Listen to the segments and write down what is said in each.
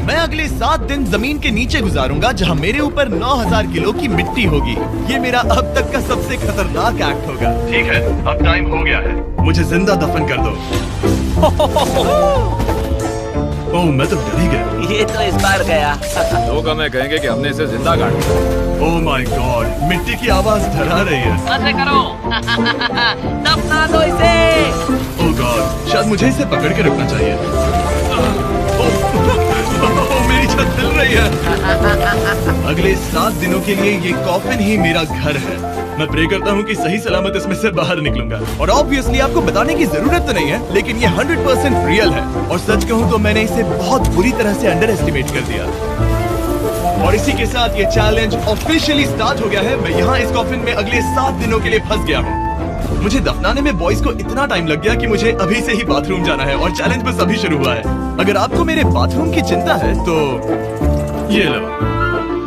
मैं अगले 7 दिन जमीन के नीचे गुजारूंगा जहां मेरे ऊपर 9000 किलो की मिट्टी होगी। ये मेरा अब तक का सबसे खतरनाक एक्ट होगा। ठीक है, अब टाइम हो गया है, मुझे जिंदा दफन कर दो। ओह, मैं तो डर ही गया। ये तो इस बार गया। लोग हमें कहेंगे कि हमने इसे जिंदा काट दिया। ओह माय गॉड, मिट्टी की आवाज डरा रही है। मजे करो। दफना दो इसे। ओह गॉड, शायद मुझे इसे पकड़ के रखना चाहिए। मेरी छत हिल रही है। अगले 7 दिनों के लिए ये कॉफिन ही मेरा घर है। मैं प्रे करता हूँ कि सही सलामत इसमें से बाहर निकलूंगा। और ऑब्वियसली आपको बताने की जरूरत तो नहीं है, लेकिन ये 100% रियल है। और सच कहूँ तो मैंने इसे बहुत बुरी तरह से अंडर एस्टिमेट कर दिया। और इसी के साथ ये चैलेंज ऑफिशियली स्टार्ट हो गया है। मैं यहाँ इस कॉफिन में अगले 7 दिनों के लिए फंस गया हूँ। मुझे दफनाने में बॉयज को इतना टाइम लग गया कि मुझे अभी से ही बाथरूम जाना है और चैलेंज बस अभी शुरू हुआ है। अगर आपको मेरे बाथरूम की चिंता है तो ये लो।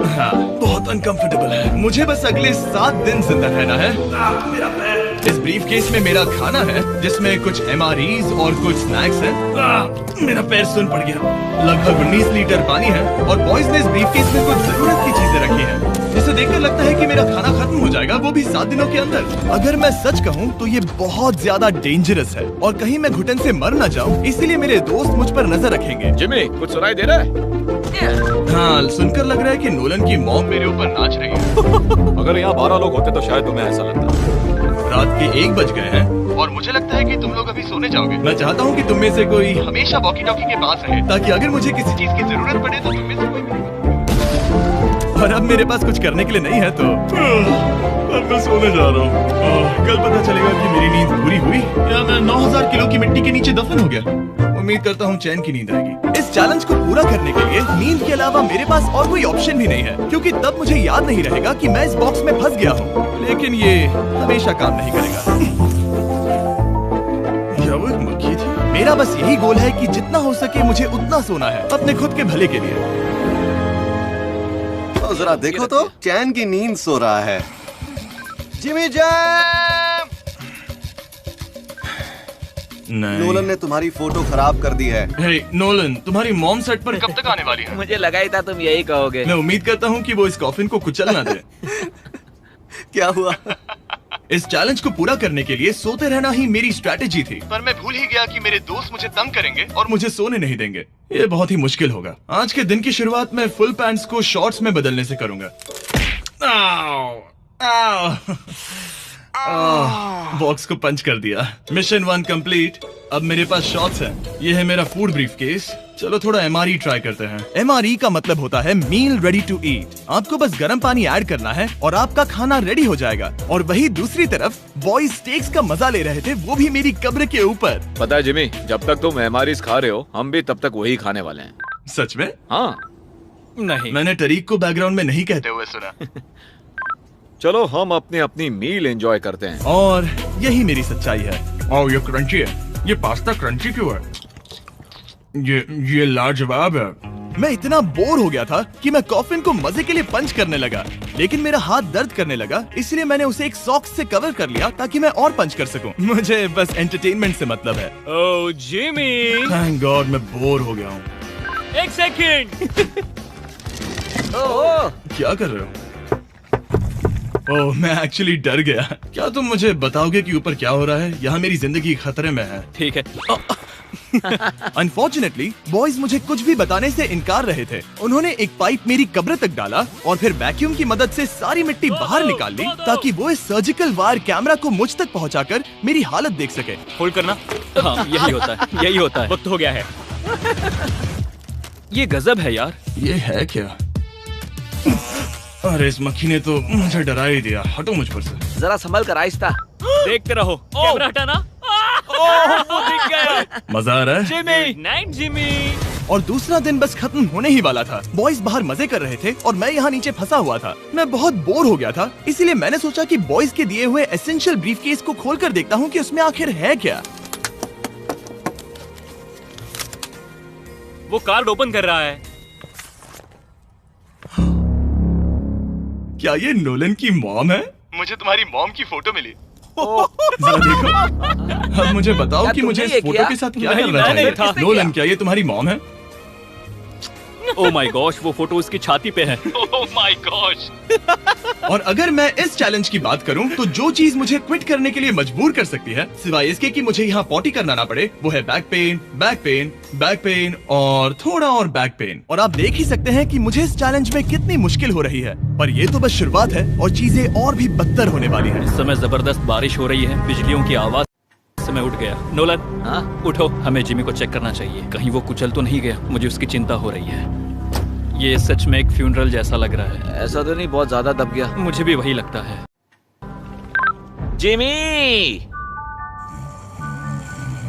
हाँ, बहुत अनकंफर्टेबल है। मुझे बस अगले 7 दिन जिंदा रहना है। मेरा पैर। इस ब्रीफकेस में मेरा खाना है, जिसमें कुछ MREs और कुछ स्नैक्स हैं। मेरा पैर सुन पड़ गया। लगभग 19 लीटर पानी है और बॉयज ने इस ब्रीफकेस में कुछ जरूरत की चीजें रखी हैं, जिसे देखकर लगता है कि मेरा खाना खत्म हो जाएगा, वो भी 7 दिनों के अंदर। अगर मैं सच कहूँ तो ये बहुत ज्यादा डेंजरस है और कहीं मैं घुटन से मर न जाऊँ, इसीलिए मेरे दोस्त मुझ पर नजर रखेंगे। जिमी, कुछ सुनाई दे रहा है? हाँ, सुनकर लग रहा है कि नोलन की मॉम मेरे ऊपर नाच रही है। अगर यहाँ 12 लोग होते तो शायद तुम्हें ऐसा लगता। रात के 1 बज गए हैं और मुझे लगता है कि तुम लोग अभी सोने जाओगे। मैं चाहता हूँ कि तुम में से कोई हमेशा वॉकी टॉकी के पास रहे, ताकि अगर मुझे किसी चीज की जरूरत पड़े तो तुम में से कोई मिलेगा। और अब मेरे पास कुछ करने के लिए नहीं है तो अब मैं सोने जा रहा हूँ। कल पता चलेगा कि मेरी नींद पूरी हुई या मैं 9000 किलो की मिट्टी के नीचे दफन हो गया। उम्मीद करता हूँ चैन की नींद आएगी। इस चैलेंज को पूरा करने के लिए नींद के अलावा मेरे पास और कोई ऑप्शन भी नहीं है, क्योंकि तब मुझे याद नहीं रहेगा कि मैं इस बॉक्स में फंस गया हूँ। लेकिन ये हमेशा काम नहीं करेगा। क्या वो एक मक्खी थी? मेरा बस यही गोल है कि जितना हो सके मुझे उतना सोना है, अपने खुद के भले के लिए। तो जरा देखो तो, चैन की नींद सो रहा है। Jimmy jam! नोलन ने तुम्हारी फोटो खराब कर दी है। हे नोलन, तुम्हारी मॉम सेट पर कब तक आने वाली है? मुझे लगा ही था तुम यही कहोगे। मैं उम्मीद करता हूँ कि वो इस कॉफिन को कुचल ना दे। क्या हुआ? इस चैलेंज को पूरा करने के लिए सोते रहना ही मेरी स्ट्रैटेजी थी, पर मैं भूल ही गया कि मेरे दोस्त मुझे तंग करेंगे और मुझे सोने नहीं देंगे। ये बहुत ही मुश्किल होगा। आज के दिन की शुरुआत मैं फुल पैंट्स को शॉर्ट्स में बदलने से करूंगा। बॉक्स को पंच कर दिया। Mission 1 complete. अब मेरे पास शॉर्ट्स हैं। ये है मेरा फूड ब्रीफकेस। चलो थोड़ा MRE ट्राई करते हैं। MRE का मतलब होता है मील रेडी टू ईट। आपको बस गर्म पानी ऐड करना है और आपका खाना रेडी हो जाएगा। और वही दूसरी तरफ बॉयज स्टेक्स का मजा ले रहे थे, वो भी मेरी कब्र के ऊपर। पता है जिमी, जब तक तुम MREs खा रहे हो, हम भी तब तक वही खाने वाले हैं। सच में? हाँ। नहीं, मैंने टरीक को बैकग्राउंड में नहीं कहते हुए सुना। चलो हम अपनी अपनी मील एंजॉय करते हैं। और यही मेरी सच्चाई है। ओह, ये क्रंची है। ये पास्ता क्रंची क्यों है? ये लाजवाब है। मैं इतना बोर हो गया था कि मैं कॉफिन को मजे के लिए पंच करने लगा, लेकिन मेरा हाथ दर्द करने लगा, इसलिए मैंने उसे एक सॉक्स से कवर कर लिया ताकि मैं और पंच कर सकूं। मुझे बस एंटरटेनमेंट से मतलब है। ओह जिमी, थैंक गॉड मैं बोर हो गया हूँ। एक सेकंड। ओह, क्या कर रहे हो? ओह, मैं एक्चुअली डर गया। क्या तुम मुझे बताओगे कि ऊपर क्या हो रहा है? यहाँ मेरी जिंदगी खतरे में है। ठीक है। अनफॉर्चुनेटली बॉयज मुझे कुछ भी बताने से इनकार रहे थे। उन्होंने एक पाइप मेरी कब्र तक डाला और फिर वैक्यूम की मदद से सारी मिट्टी बाहर निकाल ली, ताकि वो इस सर्जिकल वायर कैमरा को मुझ तक पहुंचाकर मेरी हालत देख सके। होल्ड करना। हाँ, यही होता है, यही होता है। वक्त हो गया है। ये गजब है यार। ये है क्या? अरे इस मक्खी ने तो मुझे डरा ही दिया। हटो मुझ पर से। जरा संभल कर आहिस्ता। देखते रहो। कैमरा हटाना। ओह, वो दिख गया। मजा आ रहा है? Jimmy, night Jimmy. और दूसरा दिन बस खत्म होने ही वाला था। बॉयज बाहर मजे कर रहे थे और मैं यहाँ नीचे फंसा हुआ था। मैं बहुत बोर हो गया था, इसीलिए मैंने सोचा कि बॉयज के दिए हुए एसेंशियल ब्रीफकेस को खोलकर देखता हूँ कि उसमें आखिर है क्या। वो कार्ड ओपन कर रहा है। क्या ये नोलन की मॉम है? मुझे तुम्हारी मॉम की फोटो मिली। जरा देखो। अब मुझे बताओ कि मुझे इस फोटो के साथ क्या करना चाहिए। नोलन, क्या ये तुम्हारी मॉम है? ओह माय गॉश, वो फोटो उसकी छाती पे है। Oh my gosh. और अगर मैं इस चैलेंज की बात करूं तो जो चीज मुझे क्विट करने के लिए मजबूर कर सकती है, सिवाय इसके कि मुझे यहाँ पॉटी करना ना पड़े, वो है back pain, back pain, back pain और थोड़ा और बैक पेन। और आप देख ही सकते हैं कि मुझे इस चैलेंज में कितनी मुश्किल हो रही है, पर ये तो बस शुरुआत है और चीजें और भी बदतर होने वाली है। इस समय जबरदस्त बारिश हो रही है, बिजलियों की आवाज से मैं उठ गया। नोलन, हाँ उठो, हमें जिमी को चेक करना चाहिए, कहीं वो कुचल तो नहीं गया। मुझे उसकी चिंता हो रही है। ये सच में एक फ्यूनरल जैसा लग रहा है। ऐसा तो नहीं बहुत ज्यादा दब गया? मुझे भी वही लगता है। जिमी,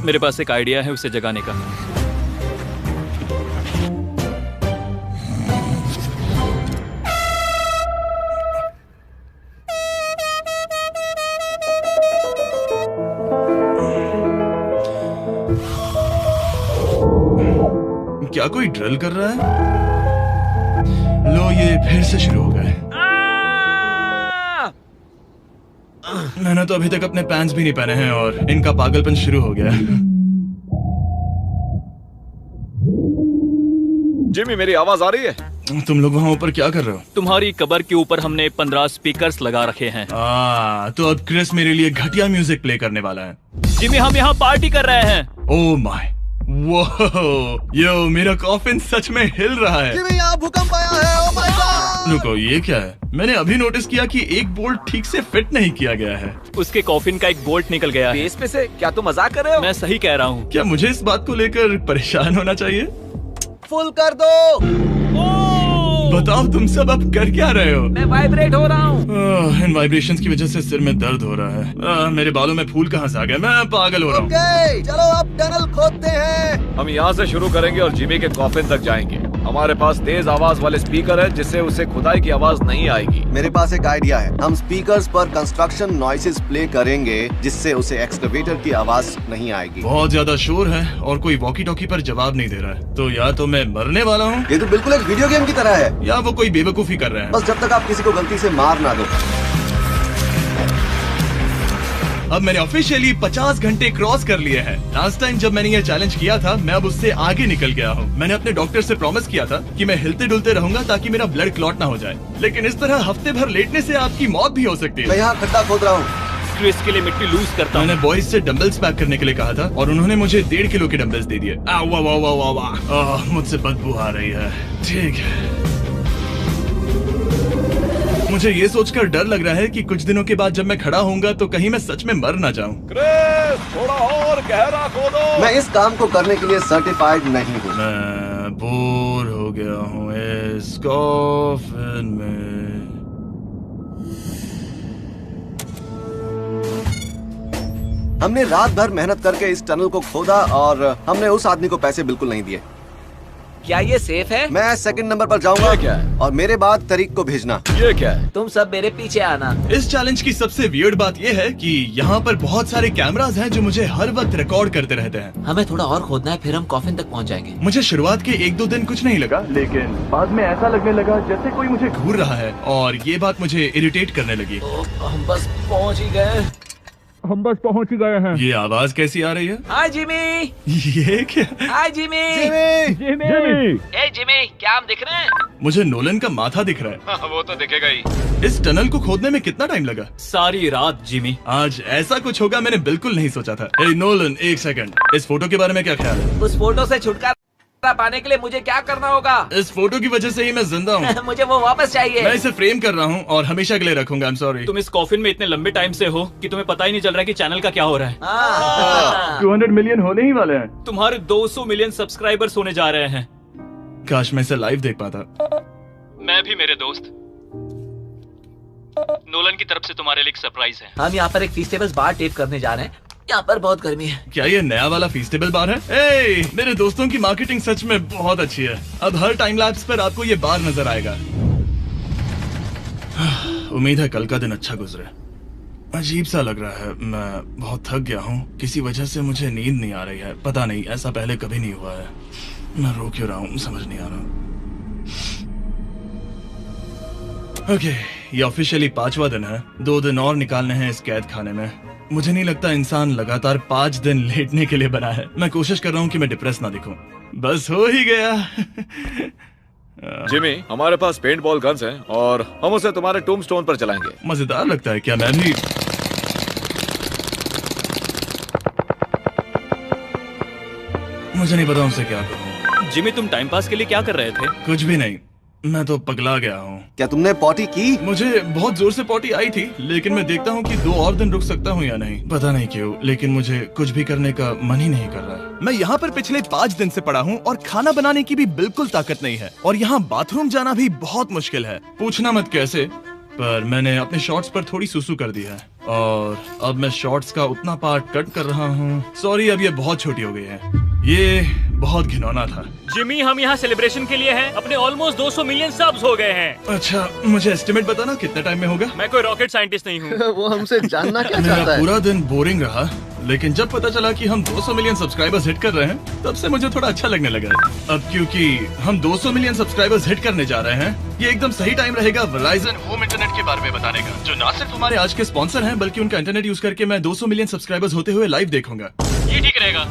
मेरे पास एक आइडिया है उसे जगाने का। क्या कोई ड्रिल कर रहा है? लो, ये फिर से शुरू हो गए। मैंने तो अभी तक अपने पैंट्स भी नहीं पहने हैं और इनका पागलपन शुरू हो गया। जिमी, मेरी आवाज आ रही है? तुम लोग वहाँ ऊपर क्या कर रहे हो? तुम्हारी कबर के ऊपर हमने 15 स्पीकर्स लगा रखे हैं। तो अब क्रिस मेरे लिए घटिया म्यूजिक प्ले करने वाला है। जिमी, हम यहाँ पार्टी कर रहे हैं। ओह माय, वो यो, मेरा कॉफिन सच में हिल रहा है। जिमी, यहाँ भूकंप आया है। Oh my God! रुको, ये क्या है? मैंने अभी नोटिस किया कि एक बोल्ट ठीक से फिट नहीं किया गया है। उसके कॉफिन का एक बोल्ट निकल गया है। बेस पे से? क्या तुम मजाक कर रहे हो? मैं सही कह रहा हूँ। क्या मुझे इस बात को लेकर परेशान होना चाहिए? फुल कर दो। बताओ तुम सब अब कर क्या रहे हो? मैं वाइब्रेट हो रहा हूँ। इन वाइब्रेशंस की वजह से सिर में दर्द हो रहा है। मेरे बालों में फूल कहाँ से आ गए? मैं पागल हो रहा हूँ। ओके, चलो अब टनल खोदते हैं। हम यहाँ से शुरू करेंगे और जिमी के कॉफिन तक जाएंगे। हमारे पास तेज आवाज वाले स्पीकर है जिससे उसे खुदाई की आवाज नहीं आएगी। मेरे पास एक आइडिया है। हम स्पीकर्स पर कंस्ट्रक्शन नॉइसेस प्ले करेंगे जिससे उसे एक्सकवेटर की आवाज नहीं आएगी। बहुत ज्यादा शोर है और कोई वॉकी टॉकी पर जवाब नहीं दे रहा है। तो या तो मैं मरने वाला हूँ ये तो बिल्कुल एक वीडियो गेम की तरह है। या वो कोई बेवकूफी कर रहे हैं। बस जब तक आप किसी को गलती से मार ना दो। अब मैंने ऑफिशियली 50 घंटे क्रॉस कर लिए हैं। लास्ट टाइम जब मैंने ये चैलेंज किया था, मैं अब उससे आगे निकल गया हूँ। मैंने अपने डॉक्टर से प्रॉमिस किया था कि मैं हिलते डुलते रहूंगा ताकि मेरा ब्लड क्लॉट ना हो जाए, लेकिन इस तरह हफ्ते भर लेटने से आपकी मौत भी हो सकती मैं है। यहाँ खड्डा खोद रहा हूँ। क्रिस के लिए मिट्टी लूज करता हूँ। मैंने बॉयज से डंबल्स पैक करने के लिए कहा था और उन्होंने मुझे 1.5 किलो के डंबल्स दे दिए। मुझसे बदबू आ रही है। ठीक है, मुझे ये सोचकर डर लग रहा है कि कुछ दिनों के बाद जब मैं खड़ा होऊंगा तो कहीं मैं सच में मर ना जाऊं। क्रिस, थोड़ा और गहरा खोदो। मैं इस काम को करने के लिए सर्टिफाइड नहीं हूँ। मैं बोर हो गया हूँ इस कॉफिन में। हमने रात भर मेहनत करके इस टनल को खोदा और हमने उस आदमी को पैसे बिल्कुल नहीं दिए। क्या ये सेफ है? मैं सेकंड नंबर पर जाऊंगा। ये क्या है? और मेरे बाद तरीक को भेजना। ये क्या है? तुम सब मेरे पीछे आना। इस चैलेंज की सबसे वियर्ड बात यह है कि यहाँ पर बहुत सारे कैमरास हैं जो मुझे हर वक्त रिकॉर्ड करते रहते हैं। हमें थोड़ा और खोदना है, फिर हम कॉफिन तक पहुंच जाएंगे। मुझे शुरुआत के 1-2 दिन कुछ नहीं लगा, लेकिन बाद में ऐसा लगने लगा जैसे कोई मुझे घूर रहा है और ये बात मुझे इरिटेट करने लगी। हम बस पहुंच ही गए। ये आवाज कैसी आ रही है? हाय जिमी। ये क्या? हाय जिमी। जिमी! ए जिमी, क्या हम दिख रहे हैं? मुझे नोलन का माथा दिख रहा हाँ, वो तो दिखेगा ही। है। इस टनल को खोदने में कितना टाइम लगा? सारी रात जिमी। आज ऐसा कुछ होगा मैंने बिल्कुल नहीं सोचा था। ए नोलन, एक सेकंड, इस फोटो के बारे में क्या ख्याल है? उस फोटो से छुटकारा पाने के लिए मुझे क्या करना होगा? इस फोटो की वजह से ही मैं जिंदा हूँ। मुझे वो वापस चाहिए। मैं इसे फ्रेम कर रहा हूँ और हमेशा के लिए रखूंगा। I am sorry. तुम इस कॉफिन में इतने लंबे टाइम से हो कि तुम्हें पता ही नहीं चल रहा है कि चैनल का क्या हो रहा है। हाँ। 200 मिलियन होने ही वाले हैं। तुम्हारे 200 मिलियन सब्सक्राइबर्स होने जा रहे हैं। काश मैं इसे लाइव देख पाता। मैं भी मेरे दोस्त। नोलन की तरफ से तुम्हारे लिए एक सरप्राइज है। हम यहाँ पर एक फीस्टेबल बार टेप करने जा रहे हैं। यहाँ पर बहुत गर्मी है। क्या ये नया वाला फीस्टेबल बार है? ए, मेरे दोस्तों की मार्केटिंग सच में बहुत अच्छी है। अब हर टाइम लैप्स पर आपको ये बार नजर आएगा। उम्मीद है कल का दिन अच्छा गुजरे। अजीब सा लग रहा है, मैं बहुत थक गया हूँ। किसी वजह से मुझे नींद नहीं आ रही है। पता नहीं, ऐसा पहले कभी नहीं हुआ है। मैं रो क्यों रहा हूँ समझ नहीं आ रहा। ओके, ये ऑफिशियली 5वां दिन है। 2 दिन और निकालने हैं इस कैद खाने में। मुझे नहीं लगता इंसान लगातार 5 दिन लेटने के लिए बना है। मैं कोशिश कर रहा हूँ कि मैं डिप्रेस ना दिखूं। बस हो ही गया। जिमी, हमारे पास पेंट बॉल गन्स हैं और हम उसे तुम्हारे टूम्बस्टोन पर चलाएंगे। मजेदार लगता है। क्या मैं भी? मुझे नहीं पता उनसे क्या करूं। जिमी, तुम टाइम पास के लिए क्या कर रहे थे? कुछ भी नहीं, मैं तो पगला गया हूँ। क्या तुमने पॉटी की? मुझे बहुत जोर से पॉटी आई थी, लेकिन मैं देखता हूँ कि 2 और दिन रुक सकता हूँ या नहीं। पता नहीं क्यों, लेकिन मुझे कुछ भी करने का मन ही नहीं कर रहा। मैं यहाँ पर पिछले 5 दिन से पड़ा हूँ और खाना बनाने की भी बिल्कुल ताकत नहीं है, और यहाँ बाथरूम जाना भी बहुत मुश्किल है। पूछना मत कैसे, पर मैंने अपने शॉर्ट्स पर थोड़ी सुसु कर दी है और अब मैं शॉर्ट्स का उतना पार्ट कट कर रहा हूँ। सॉरी, अब ये बहुत छोटी हो गई है। ये बहुत घिनौना था। जिमी, हम यहाँ सेलिब्रेशन के लिए हैं। अपने ऑलमोस्ट 200 मिलियन सब्स हो गए हैं। अच्छा, मुझे एस्टिमेट बताना कितने टाइम में होगा? मैं कोई रॉकेट साइंटिस्ट नहीं हूँ। वो हमसे जानना क्या मेरा चाहता है? पूरा दिन बोरिंग रहा, लेकिन जब पता चला कि हम 200 मिलियन सब्सक्राइबर्स हिट कर रहे हैं, तब से मुझे थोड़ा अच्छा लगने लगा। अब क्योंकि हम 200 मिलियन सब्सक्राइबर्स हिट करने जा रहे हैं, ये एकदम सही टाइम रहेगा Verizon होम इंटरनेट के बारे में बताने का, जो ना सिर्फ हमारे आज के स्पॉन्सर हैं, बल्कि उनका इंटरनेट यूज करके मैं 200 मिलियन सब्सक्राइबर्स होते हुए लाइव देखूंगा। ये ठीक रहेगा।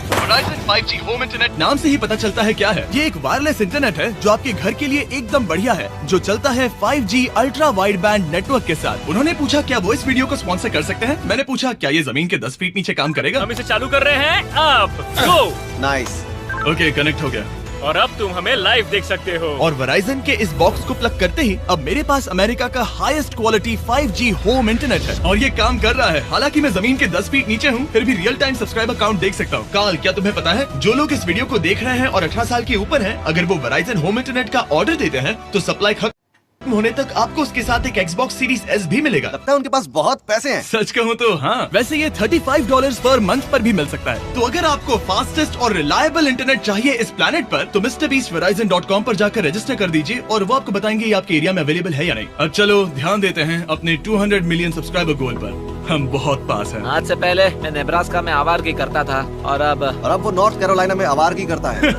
Verizon 5G होम इंटरनेट नाम से ही पता चलता है क्या है। ये एक वायरलेस इंटरनेट है जो आपके घर के लिए एकदम बढ़िया है, जो चलता है 5G ultra wide band network के साथ। उन्होंने पूछा क्या वो इस वीडियो को स्पॉन्सर कर सकते हैं। मैंने पूछा क्या ये जमीन के 10 फीट नीचे काम करेगा। हम इसे चालू कर रहे हैं। अब गो। नाइस। ओके, कनेक्ट हो गया। और अब तुम हमें लाइव देख सकते हो। और Verizon के इस बॉक्स को प्लग करते ही अब मेरे पास अमेरिका का highest quality 5G home internet है, और ये काम कर रहा है। हालांकि मैं जमीन के 10 फीट नीचे हूँ, फिर भी रियल टाइम सब्सक्राइबर काउंट देख सकता हूँ। काल, क्या तुम्हें पता है, जो लोग इस वीडियो को देख रहे हैं और 18 साल के ऊपर हैं, अगर वो Verizon होम इंटरनेट का ऑर्डर देते हैं तो सप्लाई खत्म होने तक आपको उसके साथ एक Xbox Series S भी मिलेगा। लगता है उनके पास बहुत पैसे हैं। सच कहूँ तो हाँ। वैसे ये $35 पर मंथ पर भी मिल सकता है। तो अगर आपको फास्टेस्ट और रिलायबल इंटरनेट चाहिए इस प्लेनेट पर, तो MrBeastVerizon.com पर जाकर रजिस्टर कर दीजिए और वो आपको बताएंगे ये आपके एरिया में अवेलेबल है या नहीं। अब चलो ध्यान देते हैं अपने 200 मिलियन सब्सक्राइबर गोल पर। हम बहुत पास हैं। आज से पहले मैं नेब्रास्का में आवारगी करता था और अब वो नॉर्थ कैरोलिना में आवारगी करता है।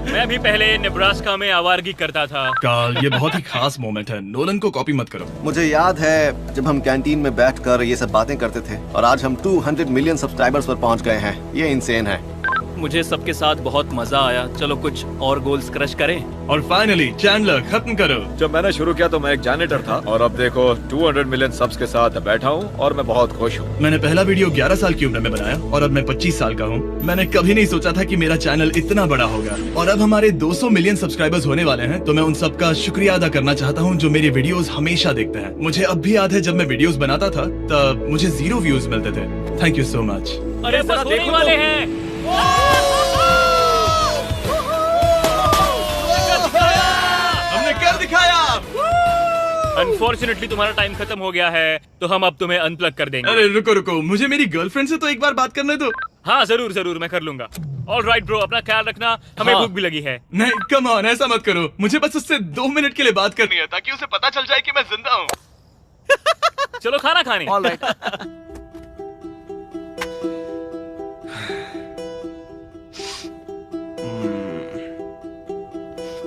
मैं भी पहले नेब्रास्का में आवारगी करता था। काल, ये बहुत ही खास मोमेंट है। नोलन को कॉपी मत करो। मुझे याद है जब हम कैंटीन में बैठकर ये सब बातें करते थे, और आज हम 200 मिलियन सब्सक्राइबर्स पर पहुंच गए हैं। ये इंसेन है। मुझे सबके साथ बहुत मजा आया। चलो कुछ और गोल्स क्रश करें। और फाइनली चैंडलर, खत्म करो। जब मैंने शुरू किया तो मैं एक जैनिटर था और अब देखो 200 मिलियन सब्स के साथ बैठा हूँ और मैं बहुत खुश हूँ। मैंने पहला वीडियो 11 साल की उम्र में बनाया और अब मैं 25 साल का हूँ। मैंने कभी नहीं सोचा था कि मेरा चैनल इतना बड़ा होगा, और अब हमारे 200 मिलियन सब्सक्राइबर्स होने वाले हैं। तो मैं उन सबका शुक्रिया अदा करना चाहता हूँ जो मेरी वीडियोस हमेशा देखते हैं। मुझे अब भी याद है जब मैं वीडियोस बनाता था तब मुझे 0 व्यूज मिलते थे। Thank you so much. अरे बस होने वाले हैं। हमने कर दिखाया। अनफॉर्चुनेटली तुम्हारा टाइम खत्म हो गया है, तो हम अब तुम्हें अनप्लग कर देंगे। अरे रुको रुको, मुझे मेरी गर्लफ्रेंड से तो एक बार बात करने दो। हाँ जरूर जरूर, मैं कर लूंगा। ऑलराइट ब्रो, अपना ख्याल रखना। हमें भूख भी लगी है। नहीं, कम ऑन, ऐसा मत करो। मुझे बस उससे 2 मिनट के लिए बात करनी है, ताकि उसे पता चल जाए कि मैं जिंदा हूँ। चलो खाना खाने। ऑलराइट।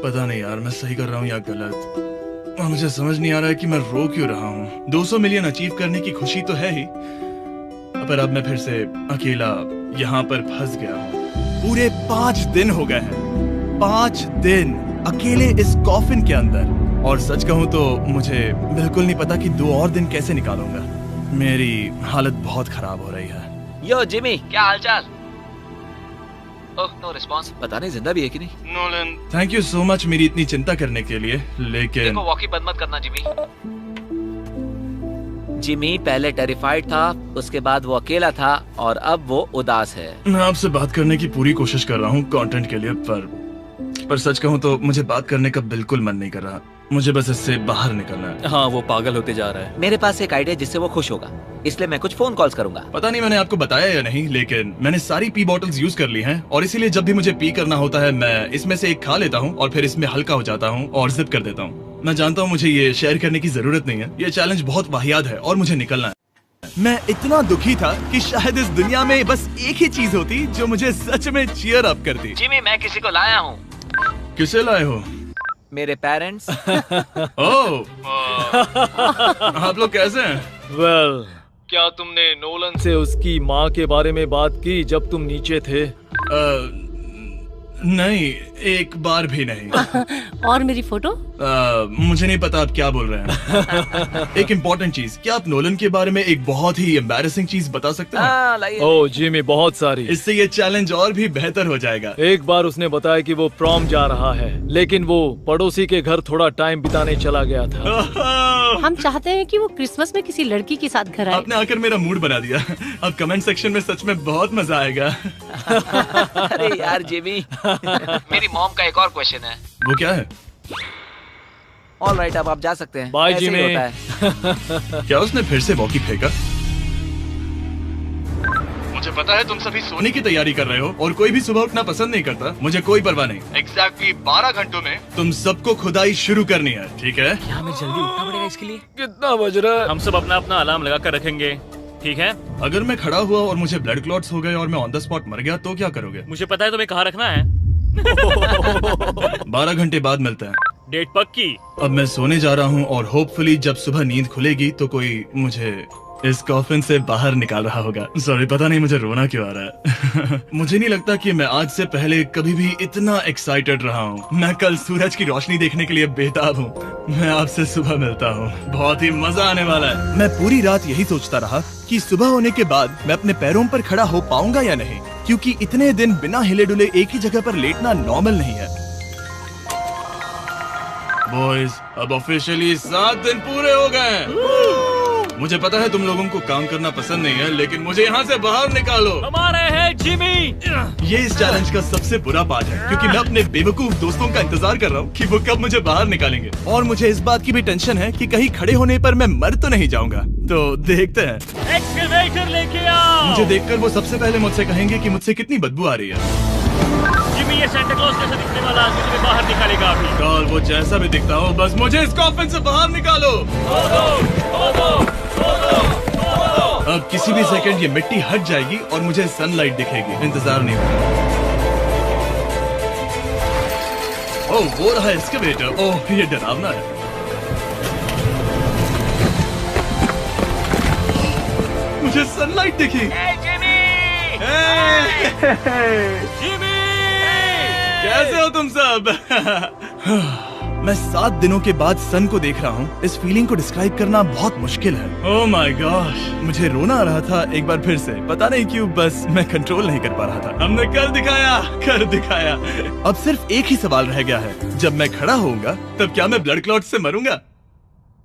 पता नहीं यार, मैं सही कर रहा हूँ या गलत। और मुझे समझ नहीं आ रहा है कि मैं रो क्यों रहा हूँ। 200 मिलियन अचीव करने की खुशी तो है ही, पर अब मैं फिर से अकेला यहाँ पर फंस गया हूँ। पूरे 5 दिन हो गए हैं। 5 दिन अकेले इस कॉफिन के अंदर। और सच कहूँ तो मुझे बिल्कुल नहीं पता कि 2 और दिन कैसे निकालूंगा। मेरी हालत बहुत खराब हो रही है। यो जिमी, क्या हालचाल? ओह, नो रिस्पांस। पता नहीं जिंदा भी है कि नहीं। Nolan, thank you so much मेरी इतनी चिंता करने के लिए, लेकिन देखो, वॉकी बंद मत करना जिमी। जिमी पहले टेरिफाइड था, उसके बाद वो अकेला था और अब वो उदास है। मैं आपसे बात करने की पूरी कोशिश कर रहा हूँ कंटेंट के लिए, पर सच कहूँ तो मुझे बात करने का बिल्कुल मन नहीं कर रहा। मुझे बस इससे बाहर निकलना है। हाँ, वो पागल होते जा रहा है। मेरे पास एक आइडिया जिससे वो खुश होगा, इसलिए मैं कुछ फोन कॉल्स करूंगा। पता नहीं मैंने आपको बताया या नहीं, लेकिन मैंने सारी पी बॉटल्स यूज कर ली हैं, और इसीलिए जब भी मुझे पी करना होता है मैं इसमें से एक खा लेता हूँ और फिर इसमें हल्का हो जाता हूँ और जिप कर देता हूँ। मैं जानता हूँ मुझे ये शेयर करने की जरूरत नहीं है। ये चैलेंज बहुत वाहियात है और मुझे निकलना है। मैं इतना दुखी था कि शायद इस दुनिया में बस एक ही चीज होती जो मुझे सच में चीयर अप करती। जिमी, मैं किसी को लाया हूँ। किसे लाए हो? मेरे पेरेंट्स। ओह, आप लोग कैसे हैं? वेल, क्या तुमने नोलन से उसकी माँ के बारे में बात की जब तुम नीचे थे? नहीं, एक बार भी नहीं। और मेरी फोटो? मुझे नहीं पता आप क्या बोल रहे हैं। एक इम्पोर्टेंट चीज, क्या आप नोलन के बारे में एक बहुत ही एम्बैरेसिंग चीज बता सकते हैं? हाँ, लाइए। ओ जिमी, बहुत सारी। इससे ये चैलेंज और भी बेहतर हो जाएगा। एक बार उसने बताया कि वो प्रॉम जा रहा है, लेकिन वो पड़ोसी के घर थोड़ा टाइम बिताने चला गया था। हम चाहते हैं कि वो क्रिसमस में किसी लड़की के साथ घर आए। आपने आकर मेरा मूड बना दिया। अब कमेंट सेक्शन में सच में बहुत मजा आएगा। अरे यार जिमी, मेरी मॉम का एक और क्वेश्चन है। वो क्या है? ऑलराइट, अब आप जा सकते हैं। बाय ऐसे ही जिमी। होता है। क्या उसने फिर से वॉकी फेंका? मुझे पता है तुम सभी सोने की तैयारी कर रहे हो और कोई भी सुबह उठना पसंद नहीं करता। मुझे कोई परवाह नहीं। एग्जैक्टली 12 घंटों में तुम सबको खुदाई शुरू करनी है, ठीक है? क्या हमें जल्दी उठना पड़ेगा इसके लिए? कितना बज रहा है? हम सब अपना अपना अलार्म लगा कर रखेंगे, ठीक है? अगर मैं खड़ा हुआ और मुझे ब्लड क्लॉट्स हो गए और मैं ऑन द स्पॉट मर गया तो क्या करोगे? मुझे पता है तुम्हें कहाँ रखना है। 12 घंटे बाद मिलते हैं। डेट पक्की। अब मैं सोने जा रहा हूँ और होपफुली जब सुबह नींद खुलेगी तो कोई मुझे इस कॉफिन से बाहर निकाल रहा होगा। सॉरी, पता नहीं मुझे रोना क्यों आ रहा है। मुझे नहीं लगता कि मैं आज से पहले कभी भी इतना एक्साइटेड रहा हूँ। मैं कल सूरज की रोशनी देखने के लिए बेताब हूँ। मैं आपसे सुबह मिलता हूँ, बहुत ही मजा आने वाला है। मैं पूरी रात यही सोचता रहा कि सुबह होने के बाद मैं अपने पैरों पर खड़ा हो पाऊंगा या नहीं, क्योंकि इतने दिन बिना हिले डुले एक ही जगह पर लेटना नॉर्मल नहीं है। बॉयज, अब ऑफिशियली 7 दिन पूरे हो गए। मुझे पता है तुम लोगों को काम करना पसंद नहीं है, लेकिन मुझे यहाँ से बाहर निकालो। हमारे हैं जिमी। ये इस चैलेंज का सबसे बुरा पार्ट है, क्योंकि मैं अपने बेवकूफ दोस्तों का इंतजार कर रहा हूँ कि वो कब मुझे बाहर निकालेंगे। और मुझे इस बात की भी टेंशन है कि कहीं खड़े होने पर मैं मर तो नहीं जाऊंगा। तो देखते हैं। एक्सकवेटर लेके आओ। मुझे देखकर वो सबसे पहले मुझसे कहेंगे कि मुझसे कितनी बदबू आ रही है। जिमी, ये सांता क्लॉज कैसा दिखने वाला आदमी तुम्हें बाहर निकालेगा अभी। कॉल वो जैसा भी दिखता हो, बस मुझे इस कॉफिन से बाहर निकालो। अब किसी भी सेकंड ये मिट्टी हट जाएगी और मुझे सनलाइट दिखेगी। इंतजार नहीं होगा। ओह, वो रहा एक्सकवेटर। ओह, ये डरावना है। मुझे सनलाइट दिखी। जिमी, कैसे हो तुम सब? मैं 7 दिनों के बाद सन को देख रहा हूँ। इस फीलिंग को डिस्क्राइब करना बहुत मुश्किल है। ओह माय गॉश, मुझे रोना आ रहा था एक बार फिर से। पता नहीं क्यों, बस मैं कंट्रोल नहीं कर पा रहा था। हमने कर दिखाया। अब सिर्फ एक ही सवाल रह गया है। जब मैं खड़ा होऊंगा तब क्या मैं ब्लड क्लॉट से मरूंगा?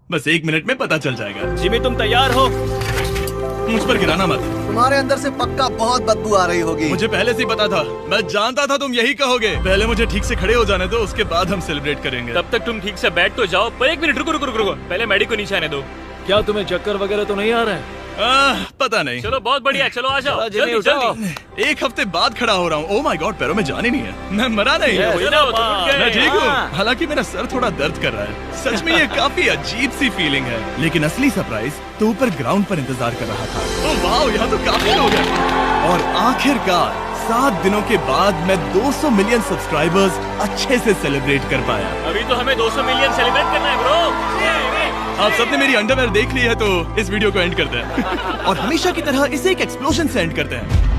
बस 1 मिनट में पता चल जाएगा। जिमी, तुम तैयार हो? मुझ पर गिराना मत। तुम्हारे अंदर से पक्का बहुत बदबू आ रही होगी। मुझे पहले से ही पता था। मैं जानता था तुम यही कहोगे। पहले मुझे ठीक से खड़े हो जाने दो, उसके बाद हम सेलिब्रेट करेंगे। तब तक तुम ठीक से बैठ तो जाओ। पर 1 मिनट रुको। पहले मैडी को नीचे आने दो। क्या तुम्हें चक्कर वगैरह तो नहीं आ रहा है? पता नहीं। चलो, बहुत बढ़िया। चलो आ जाओ, जिमी, जल्दी। 1 हफ्ते बाद खड़ा हो रहा हूँ। ओह माय गॉड, पैरों में जान ही नहीं है। मैं मरा नहीं। मैं ठीक हूँ, हालांकि मेरा सर थोड़ा दर्द कर रहा है। सच में ये काफी अजीब सी फीलिंग है। लेकिन असली सरप्राइज तो ऊपर ग्राउंड पर इंतजार कर रहा था। ओह वाह, यहाँ तो काफी लोग हैं। और आखिरकार 7 दिनों के बाद मैं 200 मिलियन सब्सक्राइबर्स अच्छे से सेलिब्रेट कर पाया। अभी तो हमें 200 मिलियन सेलिब्रेट करना है ब्रो। आप सबने मेरी अंडरवेयर देख ली है, तो इस वीडियो को एंड करते हैं। और हमेशा की तरह इसे एक एक्सप्लोजन से एंड करते हैं।